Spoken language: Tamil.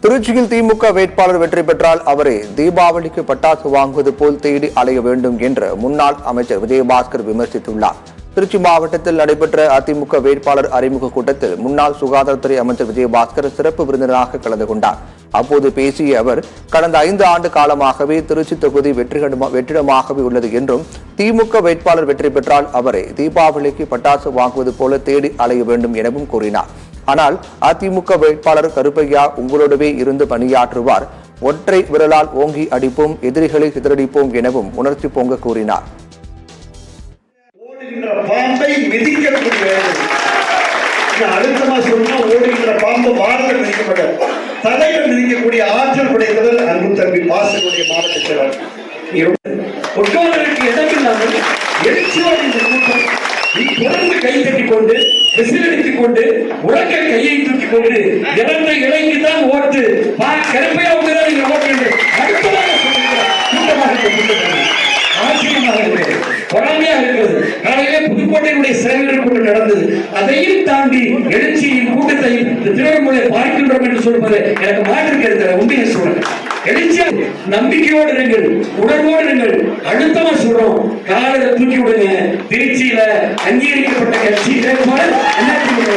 திருச்சியில் திமுக வேட்பாளர் வெற்றி பெற்றால் அவரை தீபாவளிக்கு பட்டாசு வாங்குவது போல் தேடி அலைய வேண்டும் என்று முன்னாள் அமைச்சர் விஜயபாஸ்கர் விமர்சித்துள்ளார். திருச்சி மாவட்டத்தில் நடைபெற்ற அதிமுக வேட்பாளர் அறிமுக கூட்டத்தில் முன்னாள் சுகாதாரத்துறை அமைச்சர் விஜயபாஸ்கர் சிறப்பு விருந்தினராக கலந்து கொண்டார். அப்போது பேசிய அவர், கடந்த 5 ஆண்டு காலமாகவே திருச்சி தொகுதி வெற்றிடமாகவே உள்ளது என்றும், திமுக வேட்பாளர் வெற்றி பெற்றால் அவரை தீபாவளிக்கு பட்டாசு வாங்குவது போல தேடி அலைய வேண்டும் எனவும் கூறினார். ஆனால் அதிமுக வேட்பாளர் கருப்பையா உங்களோடவே இருந்து பணியாற்றுவார், ஒற்றை விரலால் ஓங்கி அடிப்போம், எதிரிகளை சிதறடிப்போம் எனவும் உணர்ச்சி பொங்க கூறினார். பாம்பை மிதிக்கக்கூடிய அழுத்தமா சொன்னா ஓடுகின்ற பாம்பு வாரத்தில் மிதிக்கப்பட்ட தலையில் மிதிக்கக்கூடிய ஆற்றல் படைத்தவர் அன்பு தம்பி பாசனுடைய மாவட்ட செயலாளர். ஒட்டுவதற்கு இடமில்லாமல் எழுச்சியோடு இந்த கூட்டம் தொடர்ந்து கை தட்டிக் கொண்டு விசிலடித்துக் கொண்டு உறக்க கையை தூக்கிக் கொண்டு இறந்த இலைக்கு தான் ஓட்டு கருப்பையாக ஓட்டு அடுத்ததாக சொல்லுகிறார். கூட்டமாக ஆச்சரியமாக இருக்கிறது, பொறாமையாக இருக்கிறது. காலையிலே புதுக்கோட்டையினுடைய செயல்கள் கொண்டு நடந்தது. அதையும் தாண்டி எழுச்சியின் கூட்டத்தை திருவண்ணாமலை பார்க்கின்றோம் என்று சொல்வது எனக்கு மாற்று கருத்து. உண்மையை சொல்றேன், எழுச்சியா நம்பிக்கையோடு இருங்கள், உணர்வோடு இருங்கள். அழுத்தமா சொல்றோம், காலையில தூக்கி விடுங்க. திருச்சியில அங்கீகரிக்கப்பட்ட கட்சி வேட்பாளர் அதிமுக